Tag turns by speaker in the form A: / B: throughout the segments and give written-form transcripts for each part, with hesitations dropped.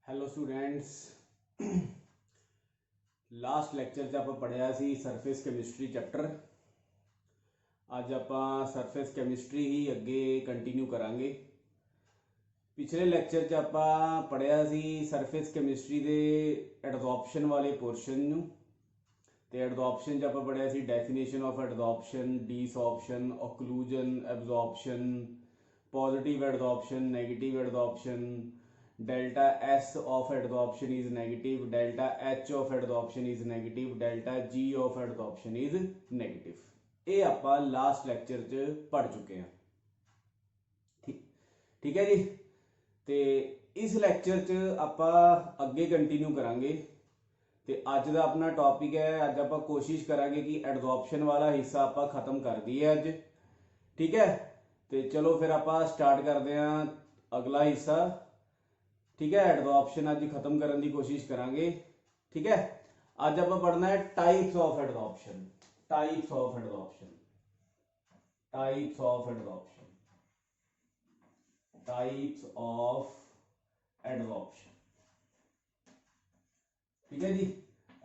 A: Hello students. Last lecture 'ਚ ਆਪਾਂ ਪੜ੍ਹਿਆ ਸੀ ਸਰਫੇਸ ਕੈਮਿਸਟਰੀ ਚੈਪਟਰ। ਅੱਜ ਆਪਾਂ ਸਰਫੇਸ ਕੈਮਿਸਟਰੀ ਹੀ ਅੱਗੇ ਕੰਟੀਨਿਊ ਕਰਾਂਗੇ। ਪਿਛਲੇ ਲੈਕਚਰ 'ਚ ਆਪਾਂ ਪੜ੍ਹਿਆ ਸੀ ਸਰਫੇਸ ਕੈਮਿਸਟਰੀ ਦੇ ਐਡਜ਼ੋਰਪਸ਼ਨ ਵਾਲੇ ਪੋਰਸ਼ਨ ਨੂੰ, ਤੇ ਐਡਜ਼ੋਰਪਸ਼ਨ 'ਚ ਆਪਾਂ ਪੜ੍ਹਿਆ ਸੀ definition of adsorption, desorption, occlusion, absorption, positive adsorption, negative adsorption, delta S of adsorption is negative, delta H of adsorption is negative, delta G of adsorption is negative। ਇਹ ਆਪਾਂ ਲਾਸਟ ਲੈਕਚਰ 'ਚ ਪੜ੍ਹ ਚੁੱਕੇ ਹਾਂ। ਠੀਕ ਹੈ ਜੀ। ਤੇ ਇਸ ਲੈਕਚਰ 'ਚ ਆਪਾਂ ਅੱਗੇ ਕੰਟੀਨਿਊ ਕਰਾਂਗੇ। ਤੇ ਅੱਜ ਦਾ ਆਪਣਾ ਟੌਪਿਕ ਹੈ, ਅੱਜ ਆਪਾਂ ਕੋਸ਼ਿਸ਼ ਕਰਾਂਗੇ ਕਿ ਐਡਜ਼ੋਰਪਸ਼ਨ ਵਾਲਾ ਹਿੱਸਾ ਆਪਾਂ ਖਤਮ ਕਰ ਦਈਏ ਅੱਜ। ਠੀਕ ਹੈ, ਤੇ ਚਲੋ ਫਿਰ ਆਪਾਂ ਸਟਾਰਟ ਕਰਦੇ ਹਾਂ ਅਗਲਾ ਹਿੱਸਾ। ठीक है, एडजॉर्प्शन अज खत्म करने की कोशिश करांगे। ठीक है, अज आप पढ़ना है types of adsorption. Types of adsorption, types of adsorption, types of adsorption. ठीक है जी,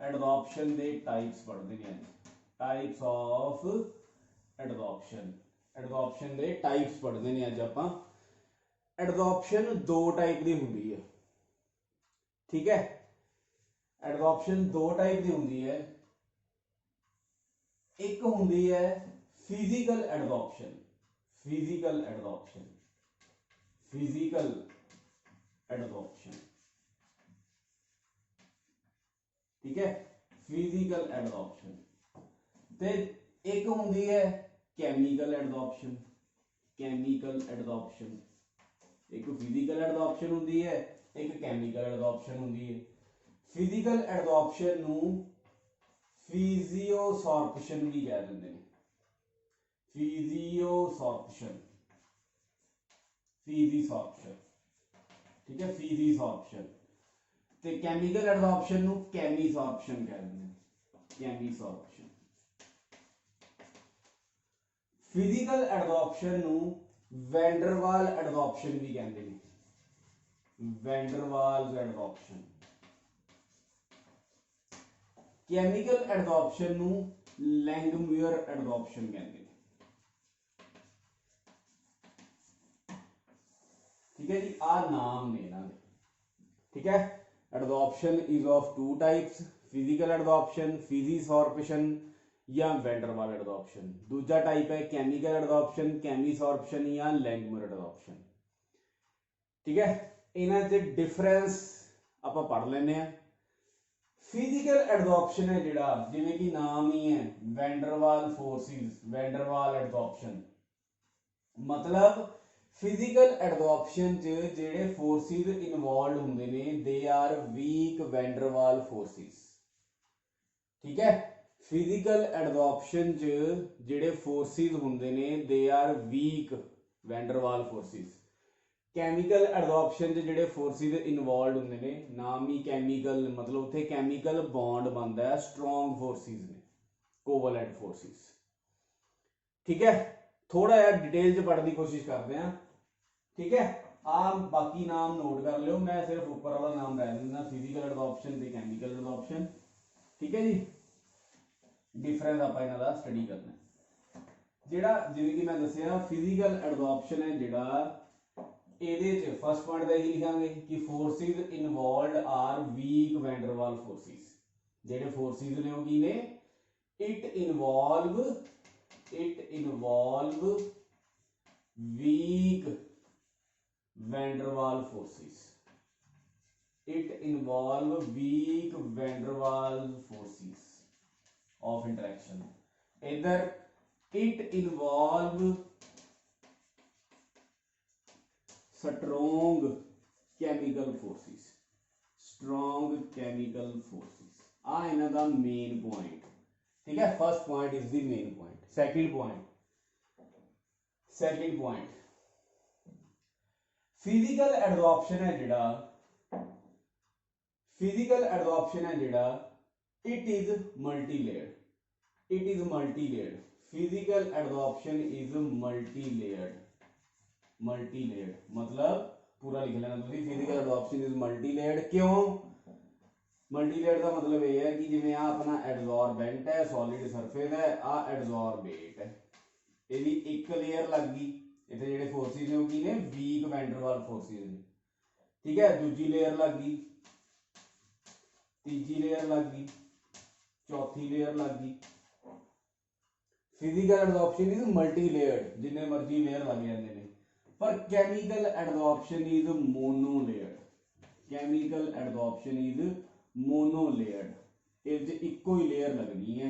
A: एडजॉर्प्शन के टाइप्स पढ़ते हैं। टाइप्स ऑफ एडजॉर्प्शन, एडजॉर्प्शन के टाइप्स पढ़ते हैं अज आप। एडजॉर्प्शन दो टाइप की होंगी है। ठीक है, एडजॉर्प्शन दो टाइप की होंगी है। एक होंगी है physical adsorption, physical adsorption, physical adsorption. ठीक है, फिजिकल एडजॉर्प्शन। ते एक होंगी है कैमिकल एडजॉर्प्शन, कैमिकल एडजॉर्प्शन। एक फिजिकल एडजॉर्प्शन होंगी है, एक कैमिकल एडजॉर्प्शन होंगी है। फिजिकल एडजॉर्प्शन नू फिजियोसॉर्प्शन भी कह देंगे हैं। फिजियोसॉर्प्शन, फिजिसॉर्प्शन। ठीक है, फिजिसॉर्प्शन। ते कैमिकल एडजॉर्प्शन नू कैमिसॉर्प्शन कह देंगे हैं, कैमिसॉर्प्शन। फिजिकल एडजॉर्प्शन नू वैंडरवाल एडजॉर्प्शन भी कहते हैं, वैंडरवाल्स एडजॉर्प्शन। केमिकल एडजॉर्प्शन नू लैंगमुयर एडजॉर्प्शन कहते हैं। ठीक है जी, आ नाम ने ना। ठीक है, adsorption is of two types, physical adsorption, physisorption या वैंडरवाल एडजॉर्प्शन। दूसरा टाइप है केमिकल एडजॉर्प्शन, कैमिसॉर्प्शन या लैंगमुयर एडजॉर्प्शन। ठीक है, इन्हां च डिफरेंस आपां पढ़ लैंदे आ। फिजिकल एडजॉर्प्शन है जिहड़ा, जिवें कि नाम ही है वैंडरवाल फोर्सेस, वैंडरवाल एडजॉर्प्शन। मतलब फिजिकल एडजॉर्प्शन च जिहड़े फोर्सेस इन्वॉल्व हुंदे ने they are weak van der Waals forces. ठीक है, फिजिकल एडजॉर्प्शन च जिहड़े फोर्सेस हुंदे ने they are weak van der Waals forces. Chemical adsorption च जिहड़े फोर्सेस इन्वॉल्व हुंदे ने, नाम ही कैमिकल, मतलब उत्थे कैमिकल बॉन्ड बनता है, स्ट्रॉन्ग फोर्सेस ने, कोवलेंट फोर्सेस। ठीक है, थोड़ा यार डिटेल च पढ़ने की कोशिश करते हैं। ठीक है, आप बाकी नाम नोट कर लो, मैं सिर्फ ऊपर वाला नाम रह देना, फिजिकल एडजॉर्प्शन ते कैमिकल एडजॉर्प्शन। ठीक है जी, डिफरेंस आप इन्हां दा स्टडी करना है। जिहड़ा जिवें कि मैं दस्सिया फिजिकल एडजॉर्प्शन है जिहड़ा, ਇਹਦੇ ਚ फर्स्ट पॉइंट ਦਾ ਇਹੀ ਲਿਖਾਂਗੇ ਕਿ forces involved are weak van der Waals forces. ਜਿਹੜੇ फोर्सेस ਨੇ ਉਹ ਕੀ ਨੇ? It involve weak van der Waals forces, it involve weak van der Waals forces of interaction. इधर it involve strong chemical forces, strong chemical forces. आ इन्हां दा मेन पॉइंट। ठीक है, first point is the main point. Second point physical adsorption है जिहड़ा, physical adsorption है जिहड़ा, it is multilayered, it is multilayered. Physical adsorption is multilayered, multilayered मतलब पूरा लिख लेना तुसीं। Physical adsorption is multi layered. क्यों मल्टी लेयर्ड का मतलब ये है कि जिवें आ अपना एडजॉर्बेंट है, सॉलिड सरफेस है, आ एडजॉर्बेट है, ਇਹਦੀ ਇੱਕ ਲੇਅਰ ਲੱਗ ਗਈ, ਇੱਥੇ ਜਿਹੜੇ ਫੋਰਸਿਸ ਨੇ ਉਹ ਕੀ ਨੇ, ਵੀਕ ਵੈਂਡਰਵਾਲ ਫੋਰਸਿਸ ਨੇ, ਠੀਕ ਹੈ। ਦੂਜੀ ਲੇਅਰ ਲੱਗ ਗਈ, ਤੀਜੀ ਲੇਅਰ ਲੱਗ ਗਈ, ਚੌਥੀ ਲੇਅਰ ਲੱਗ ਗਈ। ਫਿਜ਼ੀਕਲ ਐਡਜ਼ॉर्प्शन इज मल्टी लेयर्ड, जिन्ने मर्जी लेयर लग जाते हैं, पर chemical adsorption is mono layered. Chemical adsorption is mono layered, ये इको ही लेयर लगनी है,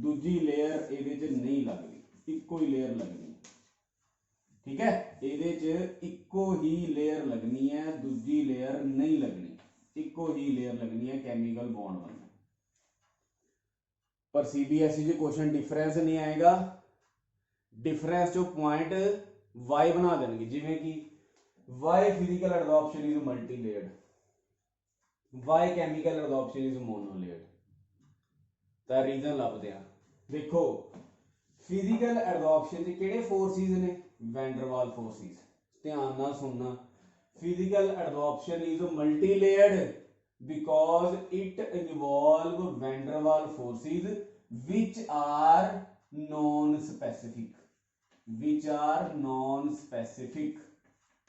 A: दूजी लेयर ये नहीं लगनी, इको ही लेयर लगनी, ठीक है। ये इको ही लेयर लगनी है, दूजी लेयर नहीं लगनी, इको ही लेयर लगनी है कैमिकल बॉन्ड बनना। पर सीबीएसई जो क्वेश्चन डिफरेंस नहीं आएगा, डिफरेंस जो पॉइंट वाई बना देंगे, जिमें कि why physical adsorption is multi layered, why chemical adsorption is mono layered, तो रीजन लभदे आ। देखो फिजिकल एडजॉर्प्शन च किहड़े फोर्सिस ने, वैंडरवाल फोर्सिस, ध्यान नाल सुनना। Physical adsorption is multi layered because it involve van der Waals forces which are non-specific, which are non-specific,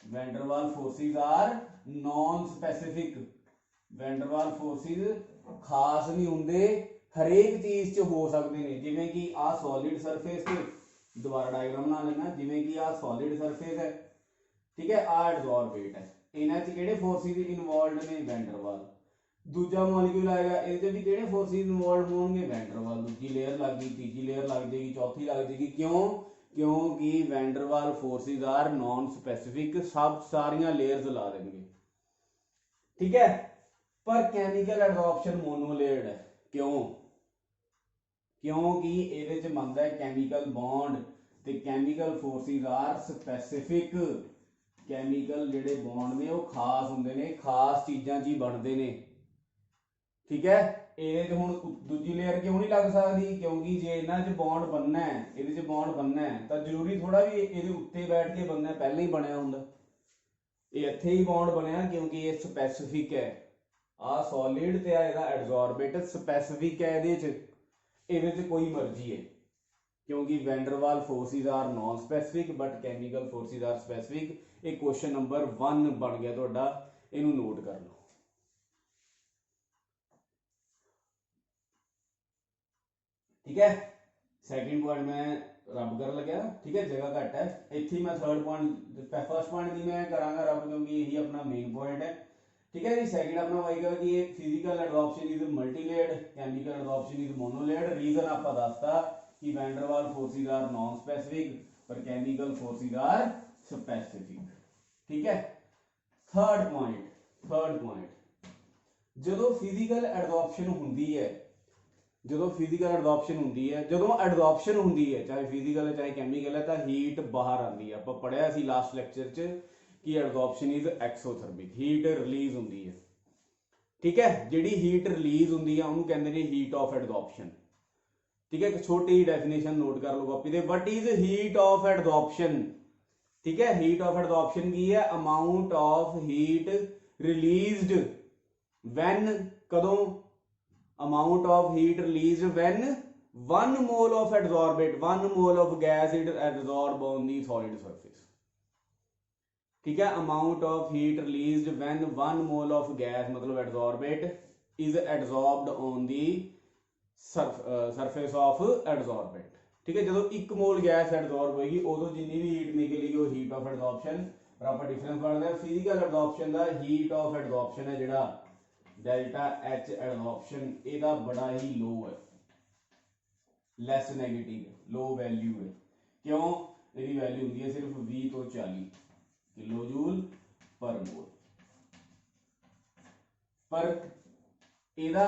A: van der Waals forces are non-specific, van der Waals forces खास नहीं होंगे, हरेक चीज च हो सकते हैं, जिवें कि आ सॉलिड सरफेस से, दोबारा डायग्राम बना लेना, जिवें कि आ सॉलिड सरफेस है, ठीक है, आ एडजॉर्बेट है, इन्हां च किहड़े फोर्सिस इन्वॉल्वड ने, वैन डर वाल। दूजा मॉलिक्यूल आएगा, ये भी किहड़े फोर्सिस इन्वॉल्व होंगे, वैन डर वाल। दूजी लेयर लग गई, तीजी लेयर लग जाएगी, चौथी लग जाएगी, क्यों, क्योंकि van der Waals forces are non specific, सब सारियां लेयर्स ला देंगे, ठीक है। पर केमिकल एडजॉर्प्शन मोनो लेयर्ड है, क्यों, क्योंकि ये बनता है कैमिकल बॉन्ड, ते chemical forces are specific, chemical जिहड़े बॉन्ड ने वो खास होंदे ने, खास चीज़ां च ही बनते हैं, ठीक है। ये हुण दूजी लेयर क्यों नहीं लग सकती, क्योंकि जे इन्हां च बॉन्ड बनना है, ये बॉन्ड बनना है, तो जरूरी थोड़ा भी ये उत्ते बैठ के बनना, पहले ही बनया हुंदा, ये इत्थे ही बॉन्ड बनया, क्योंकि ये स्पैसिफिक है, आ सॉलिड ते आ इहदा एडजॉर्बेट स्पैसिफिक है, ये कोई मर्जी है, क्योंकि van der Waals forces are non specific but chemical forces are specific. ये क्वेश्चन नंबर 1 बन गया तुहाडा, इहनूं नोट कर लो, ठीक है। सैकेंड पॉइंट मैं रब कर लग्या, ठीक है, जगह घट है, इत्थे मैं थर्ड पॉइंट, फर्स्ट पॉइंट की मैं करांगा रब, क्योंकि यही अपना मेन पॉइंट है, ठीक है जी। सैकेंड अपना आएगा कि ये physical adsorption is multi layered, chemical adsorption is mono layered. Reason आपका दसता कि van der Waals forces are non specific पर केमिकल फोर्सिस आर स्पेसिफिक, ठीक है। थर्ड पॉइंट जो फिजिकल एडजॉर्प्शन होंदी है, जो फिजिकल एडजॉर्प्शन होंदी है, जो एडजॉर्प्शन होंदी है, चाहे फिजिकल है चाहे केमिकल है, तो हीट बाहर आती है। आप पढ़िया सी लास्ट लेक्चर च कि adsorption is exothermic, heat release होंदी है, ठीक है। जिहड़ी हीट रिलीज होंदी है उन्होंने कहते हैं हीट ऑफ एडजॉर्प्शन, ठीक है। एक छोटी डेफिनेशन नोट कर लो कॉपी पे, what is heat of adsorption, ठीक है। हीट ऑफ एडजॉर्प्शन की है, amount of heat released when, कदों, amount of heat released when 1 mole of adsorbate, 1 mole of gas is adsorbed on the solid surface, ठीक है। amount of heat released when 1 mole of gas मतलब adsorbate is adsorbed on the surface of adsorbate, ठीक है। जो 1 मोल gas adsorb होगी उदों जिन्नी भी हीट निकलेगी वो हीट ऑफ एडजॉर्प्शन, और आप डिफरेंस पढ़ते हैं फिजिकल एडजॉर्प्शन का, हीट ऑफ एडजॉर्प्शन है जिहड़ा डेल्टा एच एडजॉर्प्शन, ਇਹਦਾ बड़ा ही लो है, लैस नेगेटिव है, लो वैल्यू है, क्यों, ਇਹਦੀ वैल्यू होंगी है सिर्फ 20 तो 40 किलो जूल पर मोल, पर ਇਹਦਾ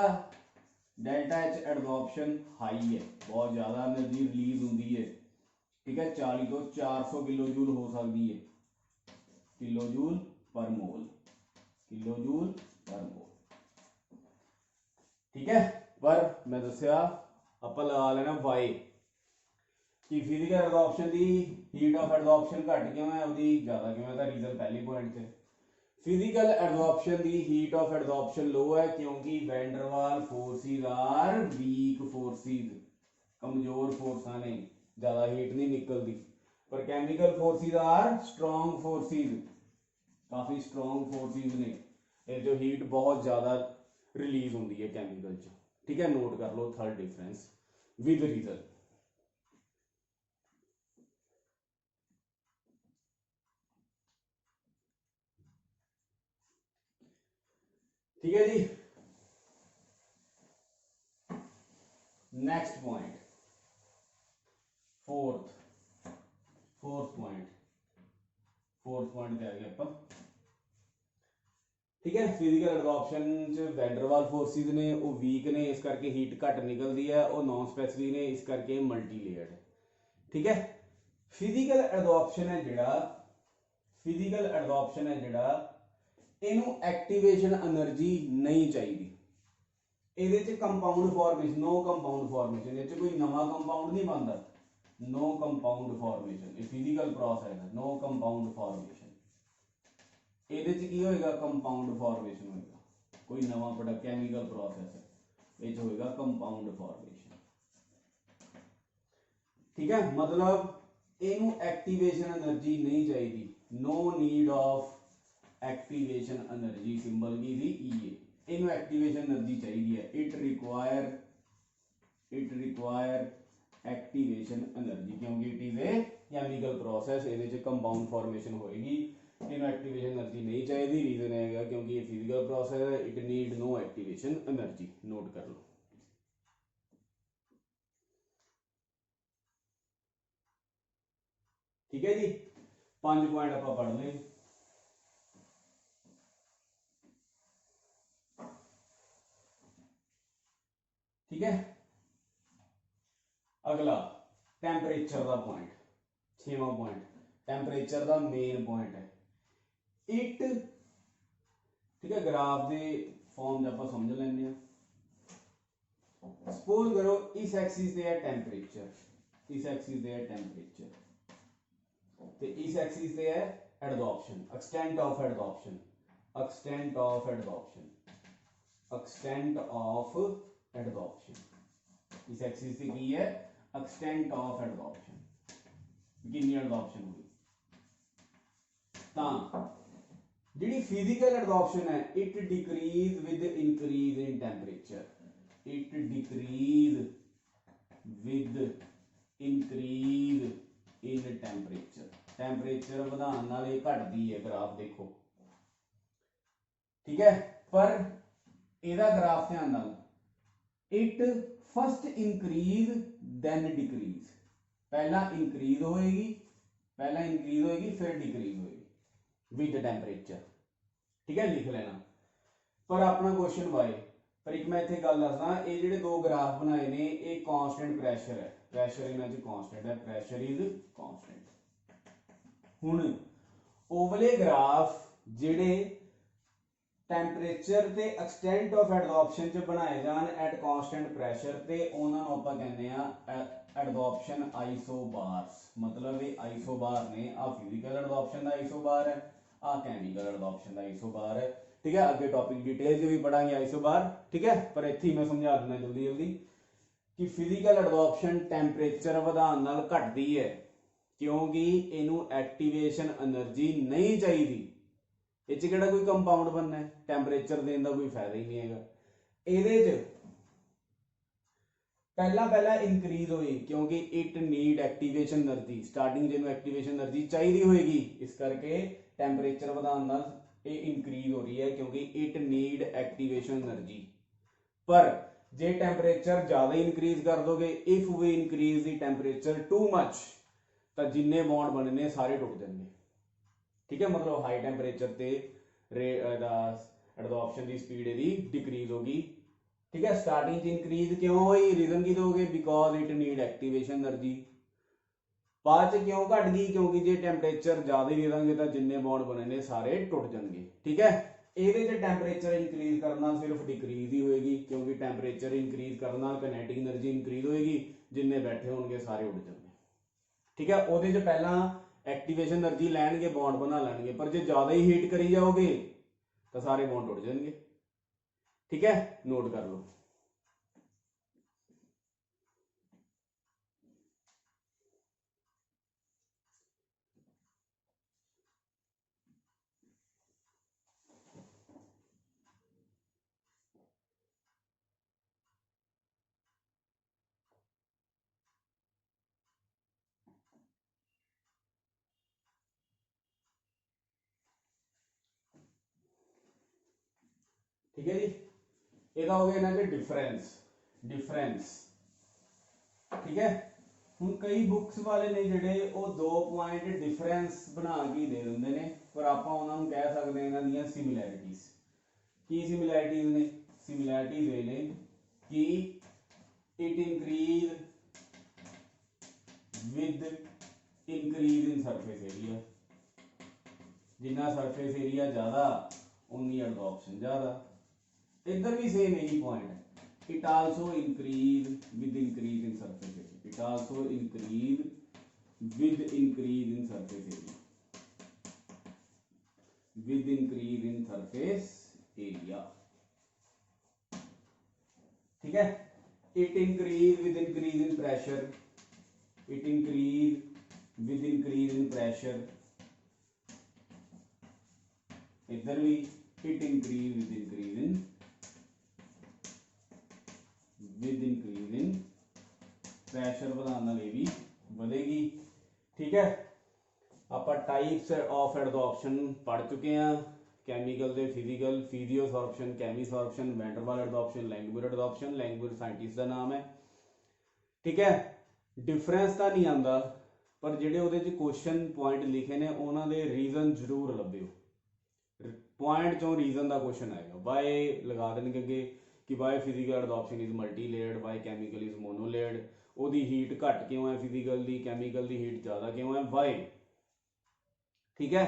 A: डेल्टा एच एडजॉर्प्शन हाई है, बहुत ज़्यादा एनर्जी रिलीज होंगी है, ठीक है। 40 तो 400 किलो जूल हो सकती है, किलो जूल पर मोल, किलो जूल पर मोल, ठीक है। पर मैं दसिया आप लगा लेना वाई कि फिजिकल एडजॉर्प्शन की हीट ऑफ एडजॉर्प्शन घट क्यों है, उसकी ज़्यादा क्यों है, रीजन पहली पॉइंट से, फिजिकल एडजॉर्प्शन दी हीट ऑफ एडजॉर्प्शन लो है क्योंकि van der Waals forces are weak forces, कमजोर फोर्सा ने, ज्यादा हीट नहीं निकलती। पर chemical forces are strong forces, काफी स्ट्रॉन्ग फोर्सेस ने, ये जो हीट बहुत ज्यादा रिलीज होती है केमिकल च। ठीक है, नोट कर लो थर्ड डिफरेंस विद रीजन। ठीक है जी, नेक्स्ट पॉइंट, फोर्थ पॉइंट पे आ गए अपन। ठीक है, फिजिकल एडजॉर्प्शन च वैंडरवाल फोर्सेस ने वो वीक ने, इस करके हीट घट निकलती है, और नॉन स्पेसिफिक ने, इस करके मल्टी लेयर्ड। ठीक है, फिजिकल एडजॉर्प्शन है जिहड़ा, फिजिकल एडजॉर्प्शन है जिहड़ा, इनू एक्टिवेशन एनर्जी नहीं चाहिए। ये compound formation, no compound formation, ये कोई नवा कंपाउंड नहीं बनता, नो कंपाउंड फॉर्मेशन, ये फिजिकल प्रोसेस है, नो कंपाउंड फॉर्मेशन। ये की होएगा कंपाउंड फॉर्मेशन होएगा, कोई नवा प्रोडक्ट केमिकल प्रोसेस है, ये होएगा कंपाउंड फॉर्मेशन। ठीक है, मतलब इनू एक्टिवेशन एनर्जी नहीं चाहिए, no need of activation energy, symbol की थी ई, इनू एक्टिवेशन एनर्जी चाहिए है, इट रिक्वायर एक्टिवेशन एनर्जी, क्योंकि it is a chemical process, ये कंपाउंड फॉर्मेशन होएगी, इनू एक्टिवेशन एनर्जी नहीं चाहिए। रीजन है क्योंकि ये फिजिकल प्रोसेस है, it need no activation energy, note कर लो। ठीक है जी, 5 पॉइंट आप पढ़ लें। ठीक है, अगला टैंपरेचर का पॉइंट, 6वां पॉइंट, टैंपरेचर का मेन पॉइंट है इट। ठीक है, ग्राफ के फॉर्म आप समझ लें। सपोज करो इस एक्सिस से है टेंपरेचर, इस एक्सिस से है टेंपरेचर, तो इस एक्सिस से है adsorption, extent of adsorption, extent of adsorption, extent of adsorption, इस एक्सिस से की है एक्सटेंट ऑफ एडजॉर्प्शन, कितनी एडजॉर्प्शन हुई। जी फिजिकल एडजॉर्प्शन है, it decrease with increase in temperature, it decrease with increase in temperature, temperature ਵਧਾਉਣ ਨਾਲ ਇਹ ਘਟਦੀ है, ग्राफ देखो। ठीक है, पर ਇਹਦਾ ग्राफ ध्यान नाल, it first increase then decrease, पहला इंक्रीज होएगी, फिर डिक्रीज होएगी विद टेंपरेचर। ठीक है, लिख लेना। पर अपना क्वेश्चन वाई, पर एक मैं इत्थे गल दसदा, ये जिहड़े दो ग्राफ बनाए ने, ये कांस्टेंट प्रैशर है, प्रैशर इन्हां च कांस्टेंट है, प्रैशर इज कांस्टेंट। हुण ओवले ग्राफ जिहड़े टेंपरेचर ते एक्सटेंट ऑफ एडजॉर्प्शन च बनाए जान एट कांस्टेंट प्रैशर, ते उन्हां नूं आपां कहंदे आ एडजॉर्प्शन आइसोबार्स, मतलब ये आइसोबार ने, आ फिजिकल एडजॉर्प्शन दा आइसोबार है, आ केमिकल एडजॉर्प्शन दा आइसोबार है। ठीक है, आगे टॉपिक डिटेल च भी पढ़ांगे आइसोबार। ठीक है, पर इत्थे ही मैं समझा दिंदा जल्दी जल्दी कि फिजिकल एडजॉर्प्शन टेंपरेचर ਵਧਾਉਣ ਨਾਲ घटती है क्योंकि इनू एक्टिवेशन एनर्जी नहीं चाहिए, इस किहड़ा कोई कंपाउंड बनना है, टैंपरेचर देने का कोई फायदा ही नहीं है। ये पहला इंक्रीज होई क्योंकि it need activation energy, starting जिन्होंने एक्टिवेशन एनर्जी चाहिए होएगी, इस करके टैंपरेचर ਵਧਾਉਣ ਨਾਲ ये इंक्रीज हो रही है क्योंकि इट नीड एक्टिवेशन एनर्जी। पर जे टैंपरेचर ज्यादा इंक्रीज कर दोगे, if we increase the temperature too much, तो जिन्ने बॉन्ड बनने सारे टुट जाएंगे। ठीक है, मतलब हाई टैंपरेचर ते एडजॉर्प्शन की स्पीड यदि डिक्रीज होगी। ठीक है, स्टार्टिंग इंक्रीज क्यों हुई, रीजन की दोगे, because it need activation energy. बाद क्यों घट गई, क्योंकि जे टैंपरेचर ज्यादा दे देंगे तो जिन्ने बॉन्ड बने ने सारे टुट जाएंगे। ठीक है, ये टैंपरेचर इंक्रीज करना सिर्फ डिक्रीज ही होएगी, क्योंकि टैंपरेचर इंक्रीज करना काइनेटिक एनर्जी इंक्रीज होएगी, जिन्ने बैठे होंगे सारे उड़ जाएंगे। ठीक है, वो पहला एक्टिवेशन एनर्जी लैणगे, बॉन्ड बना लैणगे, पर जो ज्यादा ही हीट करी जाओगे तो सारे बॉन्ड टुट जाएंगे। ठीक है, नोट कर लो। ठीक है जी, ਇਹਦਾ हो गया ना जी डिफरेंस। ठीक है, ਹੁਣ कई बुक्स वाले ने ਜਿਹੜੇ ਉਹ 2 ਪੁਆਇੰਟ डिफरेंस बना के दे ਦਿੰਦੇ ਨੇ, पर ਆਪਾਂ ਉਹਨਾਂ ਨੂੰ ਕਹਿ ਸਕਦੇ ਹਾਂ ਇਹਨਾਂ ਦੀਆਂ ਸਿਮਿਲੈਰਿਟੀਜ਼। ਕੀ ਸਿਮਿਲੈਰਿਟੀਜ਼ ਨੇ? ਸਿਮਿਲੈਰਿਟੀਜ਼ ਇਹ ਨੇ ਕਿ it increase with increase in surface area, Jinnah surface area ज़्यादा उन्नी एडजॉर्प्शन ज़्यादा। इधर भी सेम यही पॉइंट है, it also increase with increase in surface area, it also increase with increase in surface area, with increase in surface area. ठीक है, it increase with increase in pressure, it increase with increase in pressure. इधर भी it increase with increase in pressure बढ़ाने वाले भी बढ़ेगी। ठीक है, आप टाइप्स ऑफ एडजॉर्प्शन पढ़ चुके हैं, कैमिकल दे फिजिकल, फिजियोसॉर्प्शन, कैमिसॉर्प्शन, वैंडरवाल एडजॉर्प्शन, लैंगमुर एडजॉर्प्शन। लैंगमुर साइंटिस्ट का नाम है। ठीक है, डिफरेंस तो नहीं आता, पर जिहड़े उहदे च क्वेश्चन पॉइंट लिखे ने उन्होंने रीजन जरूर लभ्यो। पॉइंट चों रीजन का क्वेश्चन आएगा, वाई लगा देंगे अगे कि why physical adsorption is multi layered, why chemical is monolayered, ਉਹਦੀ हीट घट क्यों है फिजिकल की, कैमिकल की हीट ज़्यादा क्यों है, वाई। ठीक है,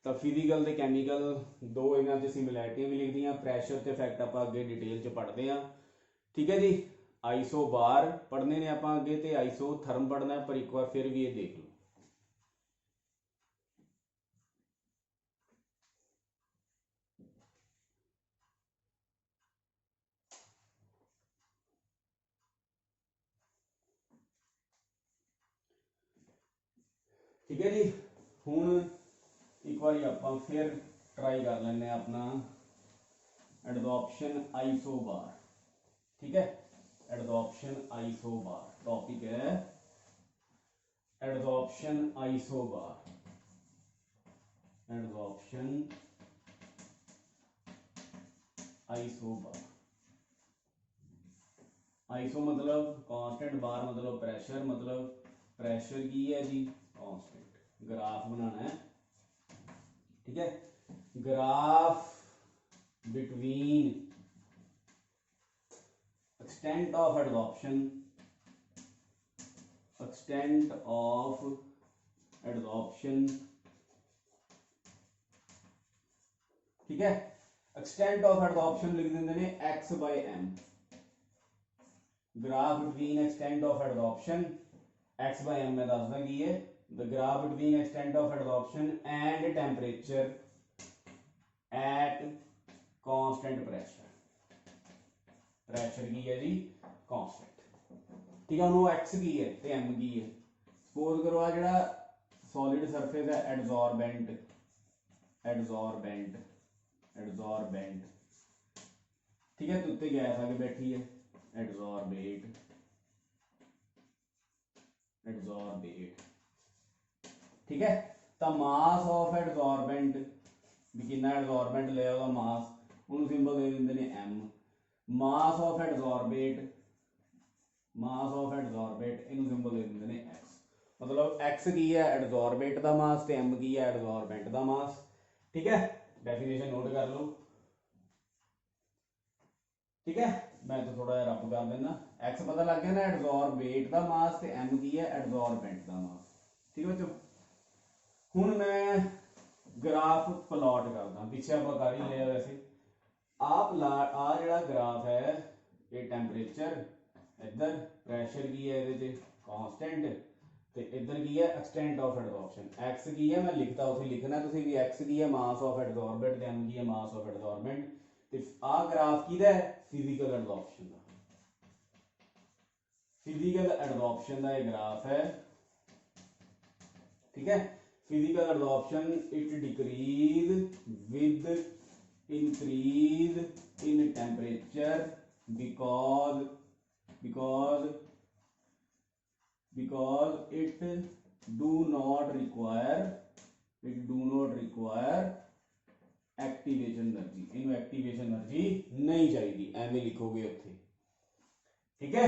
A: तो फिजिकल ते कैमिकल दो इन्हां च सिमिलैरिटियां भी लिख दियां, प्रैशर ते इफैक्ट आप अगे डिटेल च पढ़ते हैं। ठीक है जी, आइसो बार पढ़ने ने आप अगे ते आइसो थर्म पढ़ना है, पर एक बार फिर भी ये देख लो। ठीक है जी, हुण एक बार आप फिर ट्राई कर लें अपना एडजॉर्प्शन आइसोबार। ठीक है, एडजॉर्प्शन आइसोबार टॉपिक है, adsorption isobar, adsorption isobar. Iso मतलब कांस्टेंट, बार मतलब प्रेशर, मतलब प्रेशर की है जी कांस्टेंट। ग्राफ बनाना है। ठीक है, graph between extent of adsorption, extent of adsorption. ठीक है, एक्सटेंट ऑफ एडजॉर्प्शन लिख देंगे ने x by m. Graph between extent of adsorption x by m में दसदा की है, the graph between extent of adsorption and temperature at constant pressure. Pressure की है जी कांस्टेंट। ठीक है, उन्होंने एक्स की है तो एम की है। सपोज करो आ जिहड़ा सॉलिड सरफेस है एडजॉर्बेंट, एडजॉर्बेंट, एडजॉर्बेंट। ठीक है, तो उत्ते गैस आके बैठी है एडजॉर्बेट, एडजॉर्बेट। ठीक है, तो मास ऑफ एडजॉर्बेंट भी कितना एडजॉर्बेंट लिया उसका मास, उन्होंने सिंबल दे देंगे ने m. Mass of adsorbate, mass of adsorbate इन्होंने सिंबल दे देंगे ने एक्स। मतलब एक्स की है एडजॉर्बेट का मास तो एम की है एडजॉर्बेंट का मास। ठीक है, डेफिनेशन नोट कर लो। ठीक है, मैं तो थोड़ा रब कर देना, एक्स पता लग गया ना एडजॉर्बेट का मास, तो एम की है एडजॉर्बेंट का मास। ठीक है बच्चों, हुण मैं ग्राफ प्लॉट करदा, पिछे आप कर ही लिया वैसे। आप आ जिहड़ा ग्राफ है ये टेंपरेचर, इधर प्रेशर की है ये कांस्टेंट, ਤੇ ਇੱਧਰ ਕੀ ਹੈ ਐਕਸਟੈਂਟ ਆਫ ਐਡਜ਼ੋਰਪਸ਼ਨ। x ਕੀ ਹੈ मैं लिखता ਉੱਥੇ लिखना ਤੁਸੀਂ भी x ਕੀ ਹੈ मास ऑफ एडजॉर्बेंट ਤੇ m ਕੀ ਹੈ मास ऑफ एडजॉर्बेंट ਤੇ ਆਹ ਗ੍ਰਾਫ ਕਿਹਦਾ ਹੈ ਫਿਜ਼ੀਕਲ ਐਡਜ਼ੋਰਪਸ਼ਨ ਦਾ। फिजिकल एडजॉर्प्शन का एक ग्राफ है, ठीक है। Physical adsorption it decrease with increase in temperature because it do not require activation energy. इन्हों एक्टिवेशन एनर्जी नहीं चाहिए, एवं लिखोगे उत्थे, ठीक है।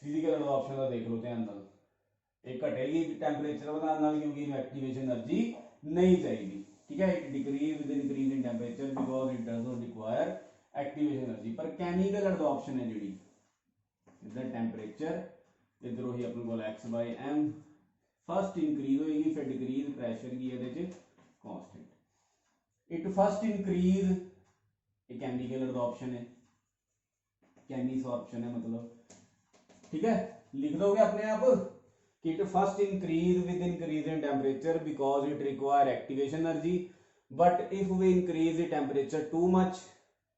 A: फिजिकल एडजॉर्प्शन का देख लो ध्यान नाल, एक घटेगी टैंपरेचर बढ़ाने नाल क्योंकि इन्हें एक्टिवेशन एनर्जी नहीं चाहिए, ठीक है। It decrease with increase in temperature because it does not require activation energy. पर कैमिकल एडजॉर्प्शन है जी, इधर टैंपरेचर इधर वही अपने को x/m फर्स्ट इंक्रीज होगी फिर डिक्रीज प्रैशर की ये कांस्टेंट। इट फर्स्ट इंक्रीज एक केमिकल एडजॉर्प्शन है, केमिसॉर्प्शन है मतलब, ठीक है। लिख दोगे अपने आप कि it first increase with increase in temperature because it require activation energy but if we increase the temperature too much,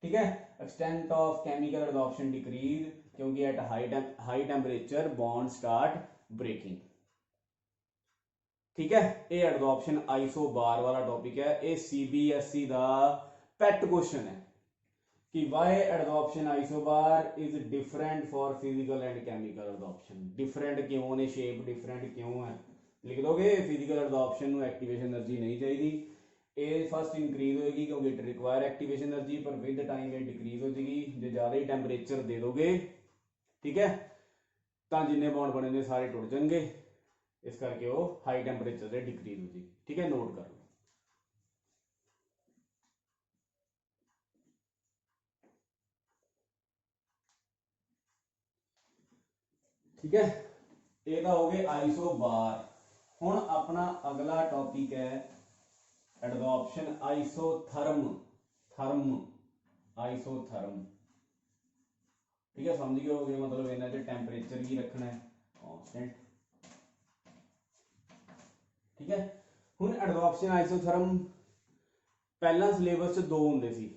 A: ठीक है, extent of chemical adsorption decrease क्योंकि at high temperature bond start breaking, ठीक है। ये adsorption isobar वाला topic है, ये CBSE का पेट क्वेश्चन है कि why adsorption isobar is different for physical and chemical adsorption। different क्यों ने, shape different क्यों है, लिख दोगे। physical adsorption ਨੂੰ activation energy नहीं चाहिए, ये फर्स्ट इंक्रीज होगी क्योंकि इट रिक्वायर एक्टिवेशन एनर्जी पर विद टाइम ये डिक्रीज हो जाएगी जो ज़्यादा ही टैंपरेचर दे दोगे, ठीक है, तो जिन्ने बॉन्ड बने ने सारे टुट जाएंगे, इस करके वो हाई टैंपरेचर से डिक्रीज हो जाएगी, ठीक है। नोट कर लो, ठीक है। ये तो हो गए आइसोबार। हुण अपना अगला टॉपिक है एडजॉर्प्शन आइसोथर्म, आइसोथर्म, ठीक है। समझ गए होगे, मतलब इन्हां च टैंपरेचर ही रखना है कांस्टेंट, ठीक है। हुण एडजॉर्प्शन आइसोथर्म पहला सिलेबस च दो हुंदे सी,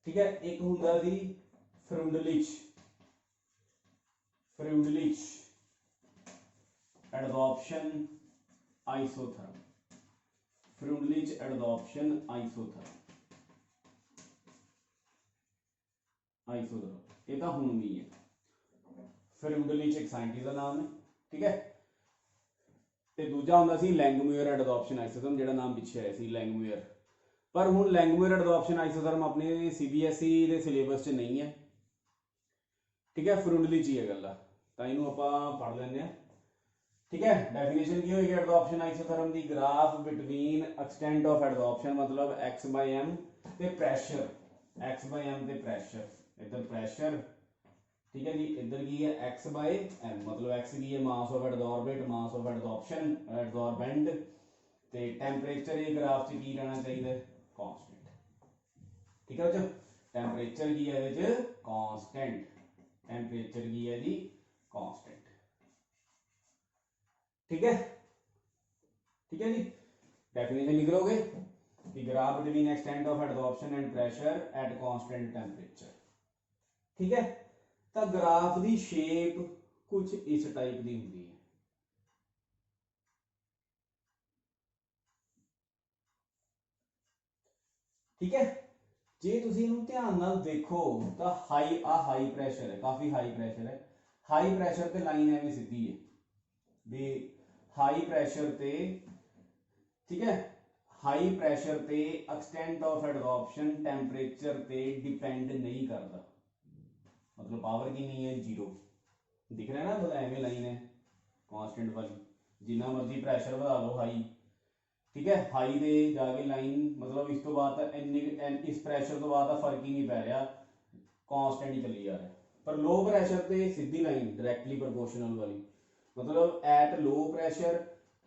A: ठीक है। एक हुंदा सी फ्रुंडलिच एडजॉर्प्शन आइसोथर्म, फ्रुंडलिच एडजॉर्प्शन आइसोथर्म, ये तो हुण भी है। फ्रुंडलिच एक साइंटिस्ट का नाम है, ठीक है। ते दूजा हुंदा सी लैंगमुयर एडजॉर्प्शन आइसोथर्म, जिहड़ा नाम पिछे आया सी लैंगमुयर। पर हुण लैंगमुयर एडजॉर्प्शन आइसोथर्म अपने CBSE के सिलेबस च नहीं है, ठीक है। फ्रुंडलिच ही है गल, तो इनू आपां पढ़ लैंदे हां, ठीक है। डेफिनेशन की होगी adsorption isotherm the, graph between extent of adsorption मतलब x/m ते प्रैशर, x/m ते प्रैशर, इधर प्रैशर, ठीक है जी, इधर की है x/m मतलब x की है mass of adsorbent, mass of adsorption adsorbent ते टेम्परेचर ये ग्राफ च की रहना चाहिए कांस्टेंट, ठीक है। टेम्परेचर की है कांस्टेंट, टेम्परेचर की है जी कांस्टेंट, ठीक है, ठीक है जी। डेफिनेशन लिख लोगे कि graph between extent of adsorption and pressure at constant temperature, ठीक है। तो ग्राफ की शेप कुछ इस टाइप की होंगी है, ठीक है। जे तुसीं इहनूं ध्यान नाल देखो तो हाई प्रैशर है, काफ़ी हाई प्रैशर है। हाई प्रैशर ते लाइन एवं सीधी है भी हाई प्रैशर ते, ठीक है, हाई प्रैशर ते एक्सटेंट ऑफ एडजॉर्प्शन टैंपरेचर ते डिपेंड नहीं करता, मतलब पावर की नहीं है, जीरो दिख रहा है ना, मतलब एवं लाइन है कांस्टेंट वाली, जिन्ना मर्जी प्रैशर बढ़ा लो हाई, ठीक है। हाई दे जाके लाइन मतलब इस तो बाद इस प्रैशर तो बाद फर्क ही नहीं पै रहा, कांस्टेंट ही चली जा रहा है। पर लो प्रैशर ते सीधी लाइन डायरैक्टली प्रोपोर्शनल वाली, मतलब at low pressure